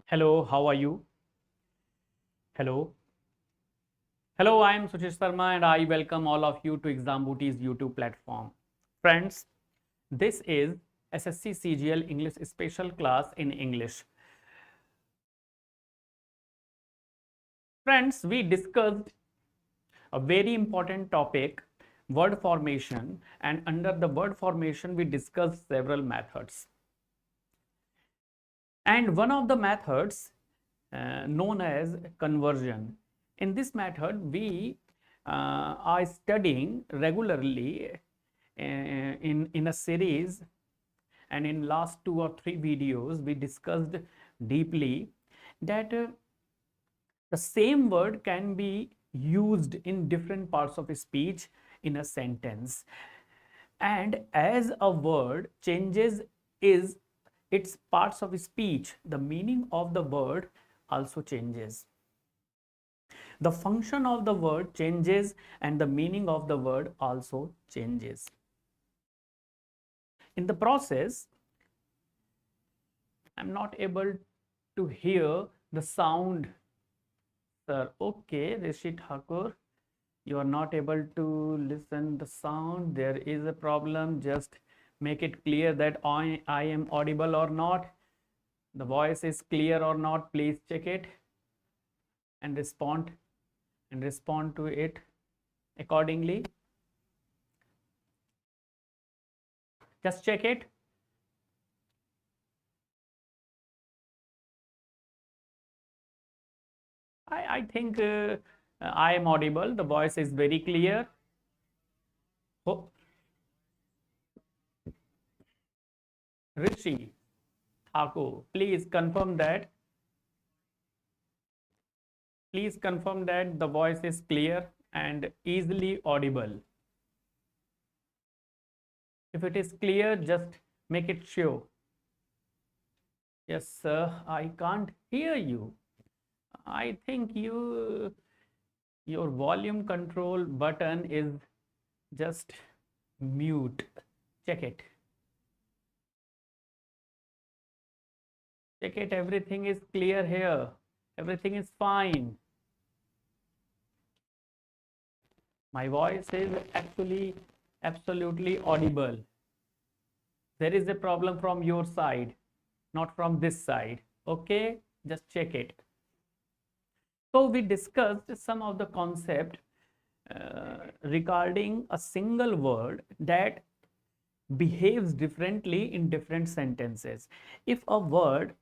Hello, how are you? Hello. Hello, I am Suchit Sharma and I welcome all of you to Exam Booty's YouTube platform. Friends, this is SSC CGL English special class in English. Friends, we discussed a very important topic, word formation, and under the word formation, we discussed several methods. And one of the methods known as conversion. In this method, we are studying regularly in a series, and in last 2 or 3 videos we discussed deeply that the same word can be used in different parts of a speech in a sentence, and as a word changes its parts of speech, the meaning of the word also changes. The function of the word changes and the meaning of the word also changes. In the process, I'm not able to hear the sound, sir. Okay, Rishi Thakur, you are not able to listen the sound. There is a problem. Just make it clear that I am audible or not. The voice is clear or not. Please check it and respond to it accordingly. Just check it. I think I am audible. The voice is very clear. Oh, Rishi Thakur, please confirm that. Please confirm that the voice is clear and easily audible. If it is clear, just make it show. Yes, sir, I can't hear you. I think your volume control button is just mute. Check it. Check it. Everything is clear here. Everything is fine. My voice is actually absolutely audible. There is a problem from your side, not from this side. Okay, just check it. So we discussed some of the concept regarding a single word that behaves differently in different sentences. If a word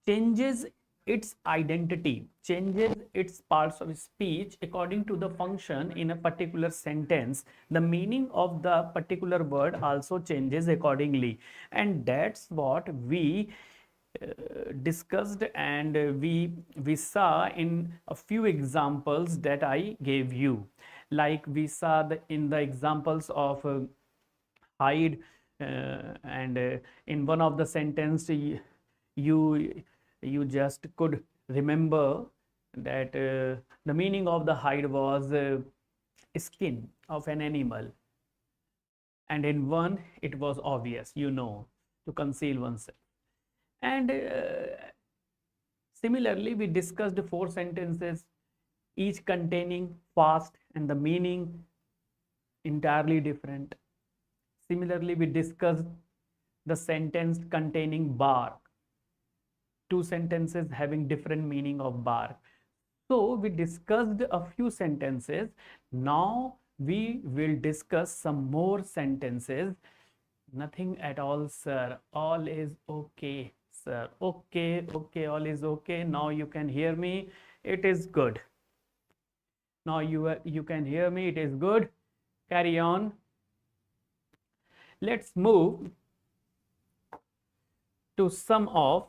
changes its identity, changes its parts of speech according to the function in a particular sentence, the meaning of the particular word also changes accordingly. And that's what we discussed, and we saw in a few examples that I gave you. Like we saw in the examples of hide, and in one of the sentence you just could remember that the meaning of the hide was skin of an animal, and in one it was obvious, to conceal oneself. And similarly, we discussed 4 sentences, each containing fast and the meaning entirely different. Similarly, we discussed the sentence containing bark, 2 sentences having different meaning of bark. So we discussed a few sentences. Now we will discuss some more sentences. Nothing at all, sir. All is okay, sir. Okay, all is okay. Now you can hear me. It is good. Now you can hear me. It is good. Carry on. Let's move to some of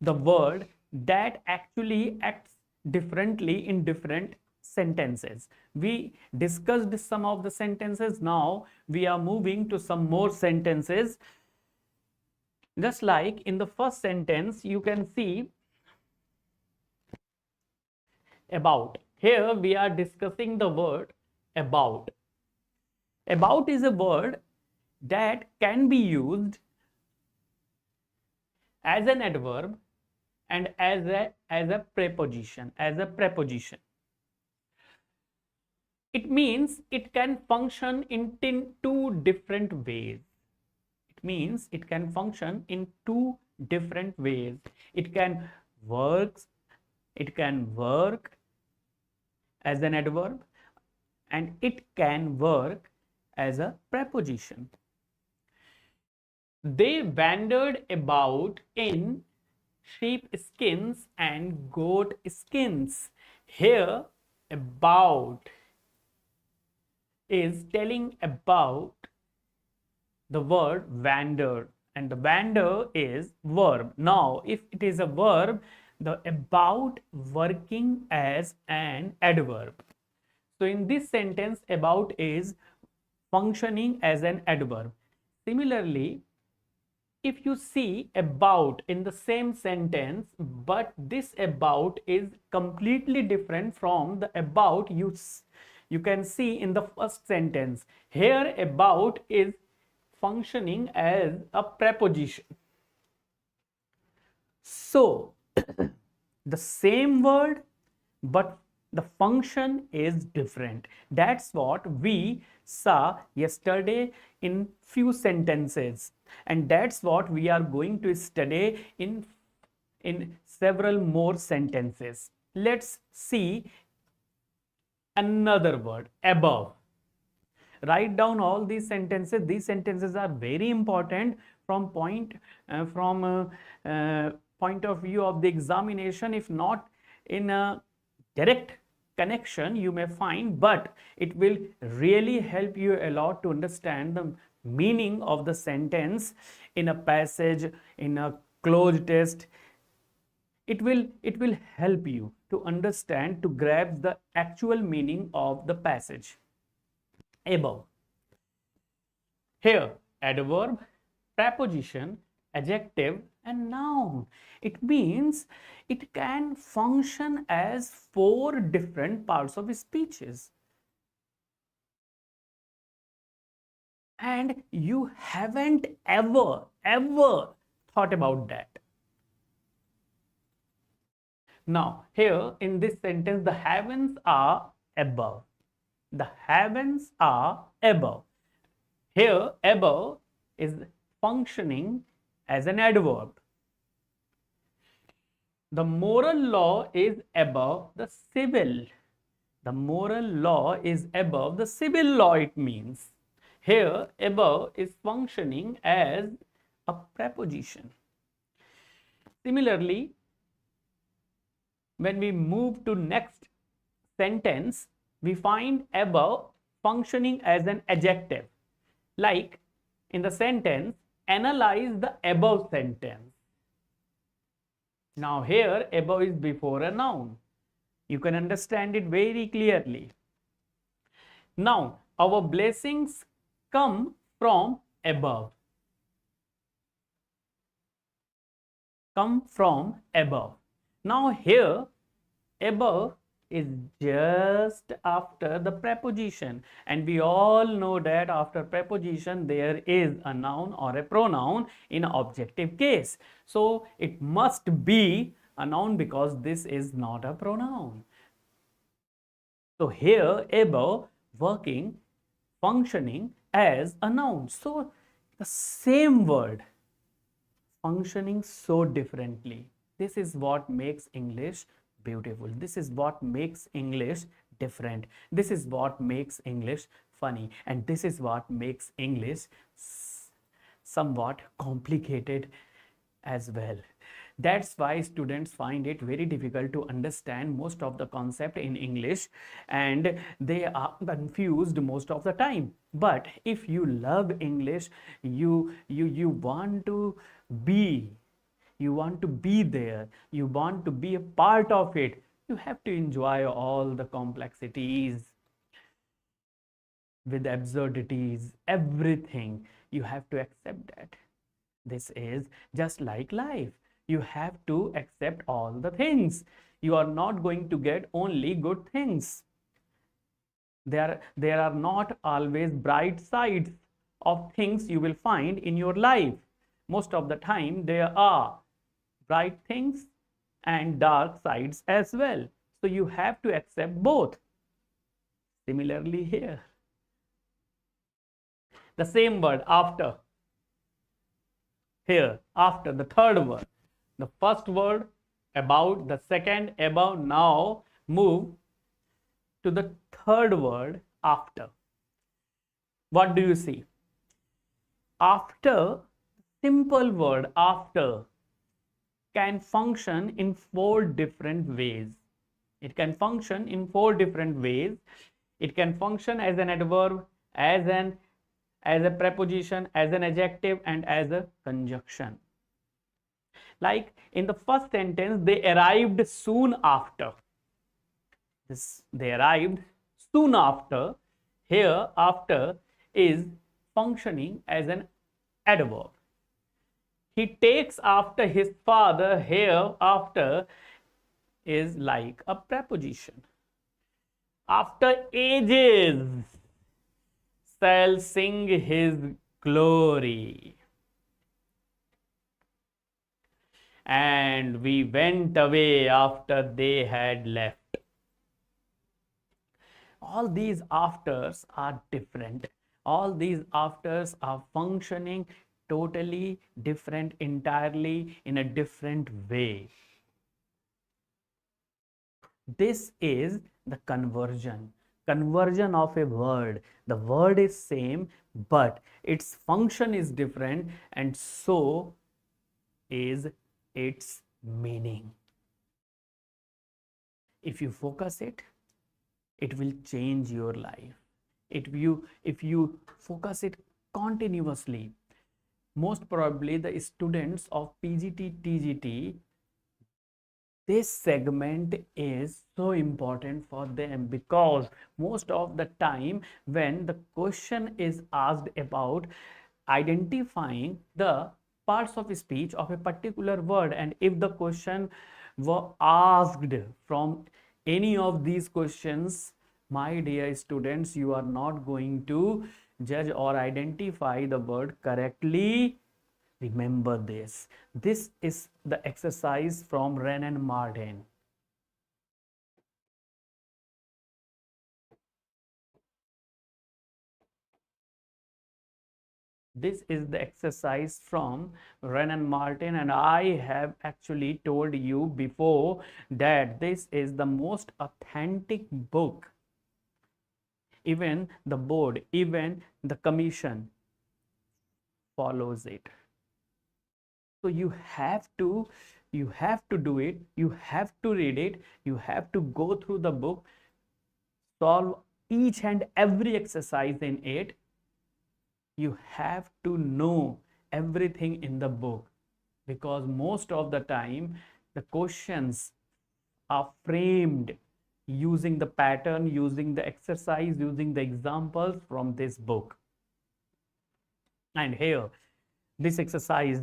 the word that actually acts differently in different sentences. We discussed some of the sentences. Now we are moving to some more sentences. Just like in the first sentence, you can see about. Here we are discussing the word about. About is a word that can be used as an adverb and as a preposition, It means it can function in two different ways. It means it can function in two different ways. It can work as an adverb and it can work as a preposition. They wandered about in sheep skins and goat skins. Here, about is telling about the word wander, and the wander is verb. Now, if it is a verb, the about working as an adverb. So, in this sentence, about is functioning as an adverb. Similarly, if you see about in the same sentence, but this about is completely different from the about you can see in the first sentence. Here, about is functioning as a preposition. So, the same word, but the function is different. That's what we saw yesterday in few sentences, and that's what we are going to study in several more sentences. Let's see another word, above. Write down all these sentences. These sentences are very important from point of view of the examination. If not in a direct connection, you may find, but it will really help you a lot to understand the meaning of the sentence in a passage, in a closed test. It will help you to understand, to grasp the actual meaning of the passage. Above. Here, adverb, preposition, adjective and noun. It means it can function as 4 different parts of speeches. And you haven't ever thought about that. Now, here in this sentence, the heavens are above. The heavens are above. Here, above is functioning as an adverb. The moral law is above the civil. The moral law is above the civil law, it means. Here, above is functioning as a preposition. Similarly, when we move to next sentence, we find above functioning as an adjective. Like in the sentence, analyze the above sentence. Now here, above is before a noun. You can understand it very clearly. Now, our blessings come from above. Come from above. Now here, above is just after the preposition, and we all know that after preposition there is a noun or a pronoun in an objective case. So it must be a noun because this is not a pronoun. So here, above functioning as a noun. So the same word functioning so differently. This is what makes English beautiful. This is what makes English different. This is what makes English funny. And this is what makes English somewhat complicated as well. That's why students find it very difficult to understand most of the concept in English, and they are confused most of the time. But if you love English, you want to be there, you want to be a part of it, you have to enjoy all the complexities with absurdities, everything. You have to accept that. This is just like life. You have to accept all the things. You are not going to get only good things. There are not always bright sides of things you will find in your life. Most of the time there are bright things and dark sides as well. So you have to accept both. Similarly here, the same word after. Here, after, the third word. The first word about, the second above. Now move to the third word after. What do you see? After, simple word after can function in 4 different ways. It can function in 4 different ways. It can function as an adverb, as a preposition, as an adjective, and as a conjunction. Like in the first sentence, they arrived soon after. They arrived soon after. Here, after is functioning as an adverb. He takes after his father. Here, after is like a preposition. After ages shall sing his glory. And we went away after they had left. All these afters are different. All these afters are functioning totally different, entirely in a different way. This is the conversion of a word. The word is same, but its function is different, and so is its meaning. If you focus it, it will change your life. If you focus it continuously, most probably the students of PGT, TGT, this segment is so important for them, because most of the time when the question is asked about identifying the parts of speech of a particular word, and if the question were asked from any of these questions, my dear students, you are not going to judge or identify the word correctly. Remember this. This is the exercise from Wren and Martin. This is the exercise from Wren and Martin, and I have actually told you before that this is the most authentic book. Even the board, even the commission follows it. So you have to do it, you have to read it, you have to go through the book, solve each and every exercise in it. You have to know everything in the book, because most of the time the questions are framed using the pattern, using the exercise, using the examples from this book. And here, this exercise,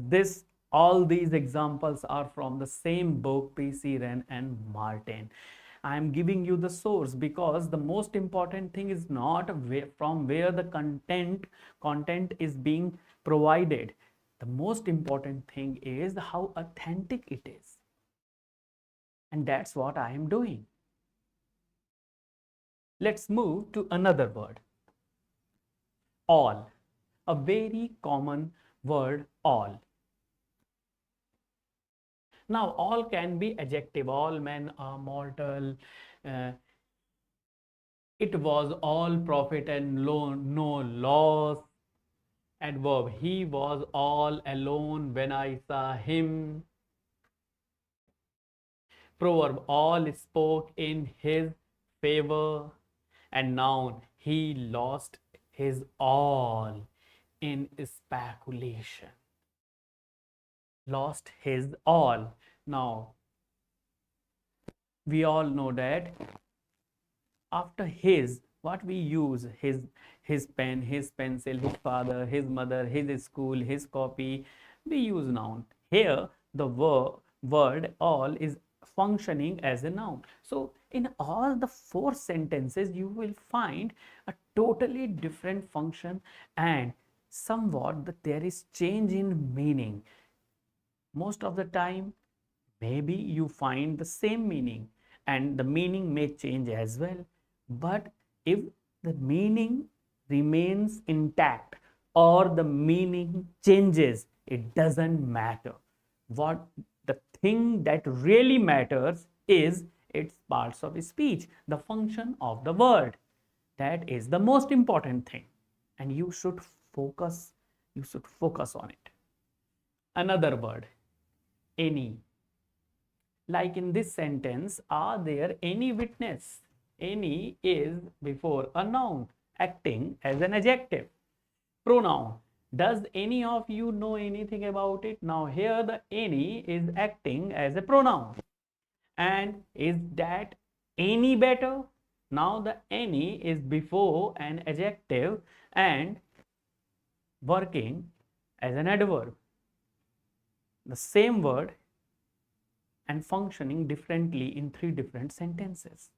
all these examples are from the same book, PC Wren and Martin. I am giving you the source because the most important thing is not from where the content is being provided. The most important thing is how authentic it is. And that's what I am doing. Let's move to another word. All. A very common word, all. Now, all can be adjective. All men are mortal. It was all profit and no loss. Adverb. He was all alone when I saw him. Proverb. All spoke in his favor. And noun. He lost his all in speculation. Lost his all. Now, we all know that after his, what we use, his pen, his pencil, his father, his mother, his school, his copy, we use noun. Here, the word all is functioning as a noun. So, in all the 4 sentences, you will find a totally different function, and somewhat that there is change in meaning. Most of the time, maybe you find the same meaning and the meaning may change as well. But if the meaning remains intact or the meaning changes, it doesn't matter. What the thing that really matters is its parts of speech, the function of the word. That is the most important thing, and you should focus on it. Another word, any. Like in this sentence, are there any witness? Any is before a noun acting as an adjective. Pronoun. Does any of you know anything about it? Now here the any is acting as a pronoun. And is that any better? Now the any is before an adjective and working as an adverb. The same word and functioning differently in 3 different sentences.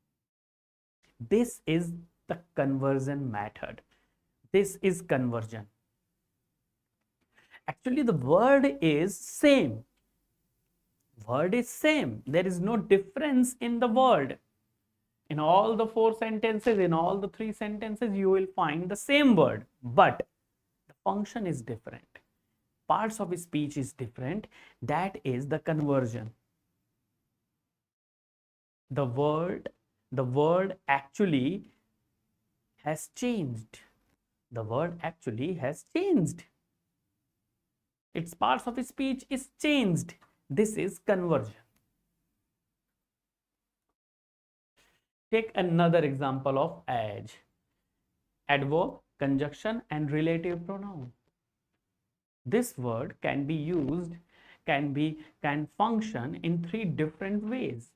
This is the conversion method. This is conversion. Actually, the word is same. Word is same. There is no difference in the word. In all the 4 sentences, in all the 3 sentences, you will find the same word, but the function is different. Parts of speech is different. That is the conversion. The word actually has changed. The word actually has changed. Its parts of speech is changed. This is conversion. Take another example of as. Adverb, conjunction and relative pronoun. This word can be used, can function in 3 different ways.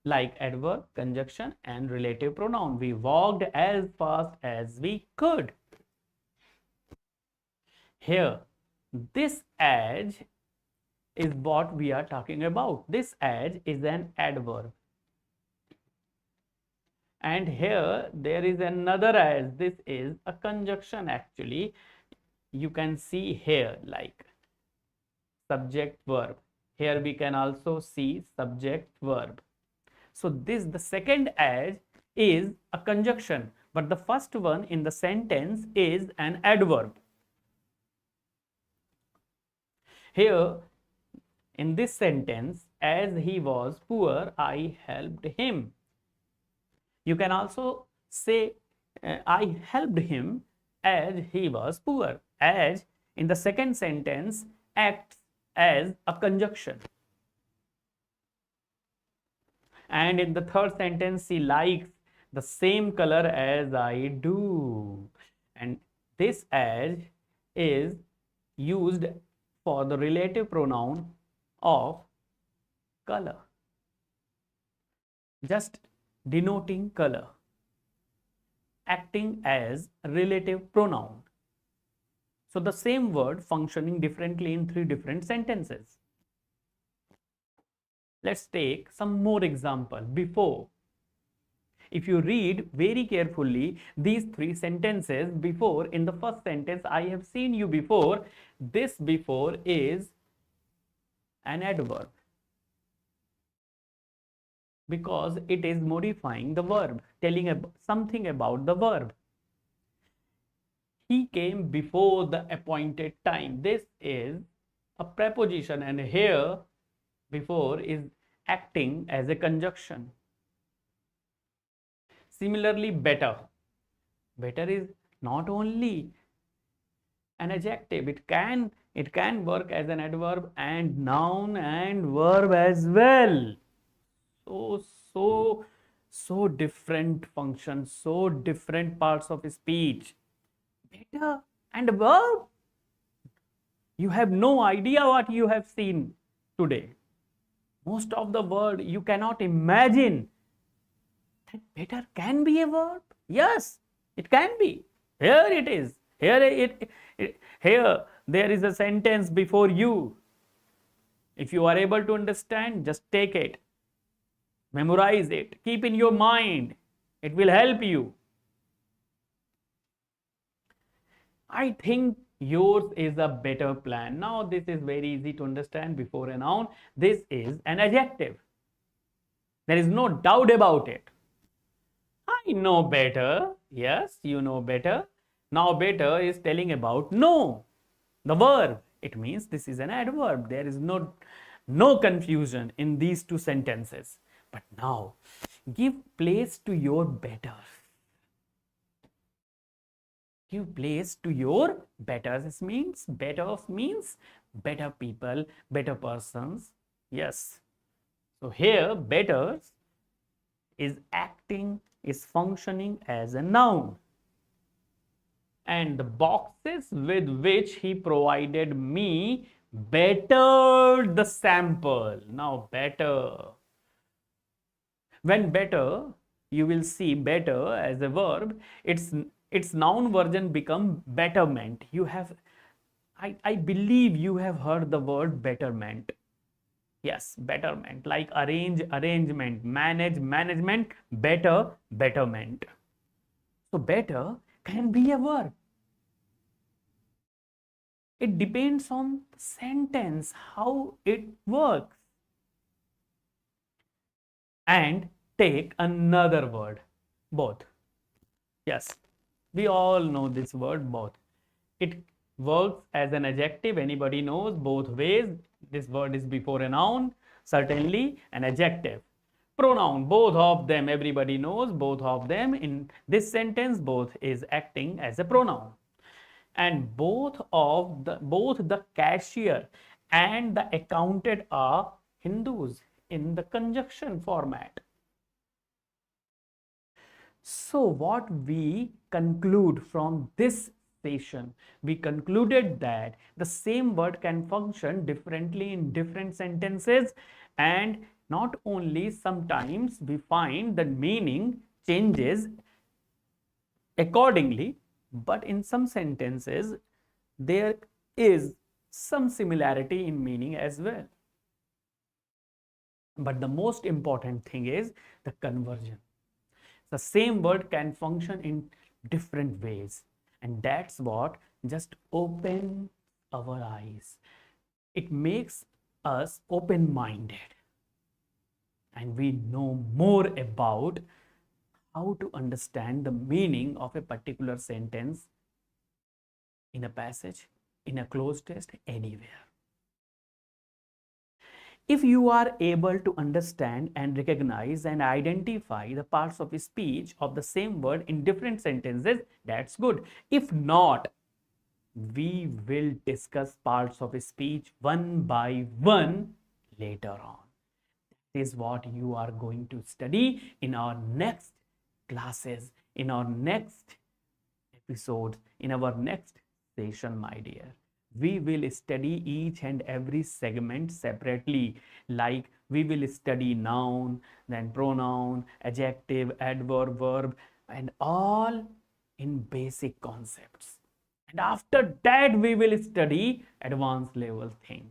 Like adverb, conjunction and relative pronoun. We walked as fast as we could. Here, this as is what we are talking about. This as is an adverb. And here there is another as. This is a conjunction actually. You can see here like subject verb. Here we can also see subject verb. So this, the second as is a conjunction, but the first one in the sentence is an adverb. Here in this sentence, as he was poor, I helped him. You can also say I helped him as he was poor. As in the second sentence acts as a conjunction. And in the third sentence, he likes the same color as I do. And this as is used for the relative pronoun of color, just denoting color, acting as a relative pronoun. So the same word functioning differently in 3 different sentences. Let's take some more example. Before. If you read very carefully these 3 sentences, before, in the first sentence, I have seen you before. This before is an adverb because it is modifying the verb, telling something about the verb. He came before the appointed time. This is a preposition, and here before is acting as a conjunction. Similarly, better. Better is not only an adjective, it can work as an adverb and noun and verb as well. So different functions, so different parts of speech. Better and verb. You have no idea what you have seen today. Most of the word you cannot imagine that better can be a verb. Yes, it can be. Here it is. Here there is a sentence before you. If you are able to understand, just take it, memorize it, keep in your mind. It will help you. I think yours is a better plan. Now this is very easy to understand. Before a noun, this is an adjective. There is no doubt about it. I know better. Yes, you know better. Now better is telling about know, the verb. It means this is an adverb. There is no confusion in these two sentences. But now give place to your better. Give place to your better. This means better people, better persons. Yes. So here better is acting, is functioning as a noun. And the boxes with which he provided me bettered the sample. Now better. When better, you will see better as a verb, its noun version become betterment. You have, I believe you have heard the word betterment. Yes, betterment, like arrange, arrangement, manage, management, better, betterment. So better can be a verb. It depends on the sentence, how it works. And take another word, both. Yes, we all know this word, both. It works as an adjective. Anybody knows both ways. This word is before a noun, certainly an adjective. Pronoun, both of them, everybody knows both of them. In this sentence, both is acting as a pronoun. And both the cashier and the accountant are Hindus in the conjunction format. So what we conclude from this session, we concluded that the same word can function differently in different sentences, and not only sometimes we find the meaning changes accordingly, but in some sentences there is some similarity in meaning as well. But the most important thing is the conversion. The same word can function in different ways, and that's what just opens our eyes. It makes us open-minded, and we know more about how to understand the meaning of a particular sentence in a passage, in a closed test, anywhere. If you are able to understand and recognize and identify the parts of a speech of the same word in different sentences, that's good. If not, we will discuss parts of a speech one by one later on. This is what you are going to study in our next classes, in our next episodes, in our next session, my dear. We will study each and every segment separately, like we will study noun, then pronoun, adjective, adverb, verb, and all in basic concepts. And after that, we will study advanced level thing.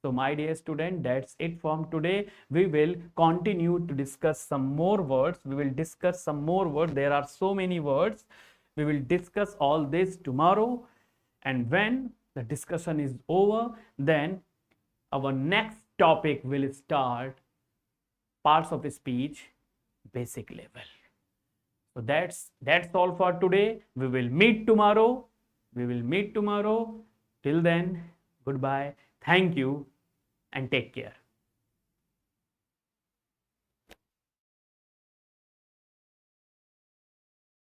So my dear student, that's it from today. We will continue to discuss some more words. We will discuss some more words. There are so many words. We will discuss all this tomorrow. And when the discussion is over, then our next topic will start, parts of speech, basic level. So that's all for today. We will meet tomorrow. Till then, goodbye. Thank you and take care.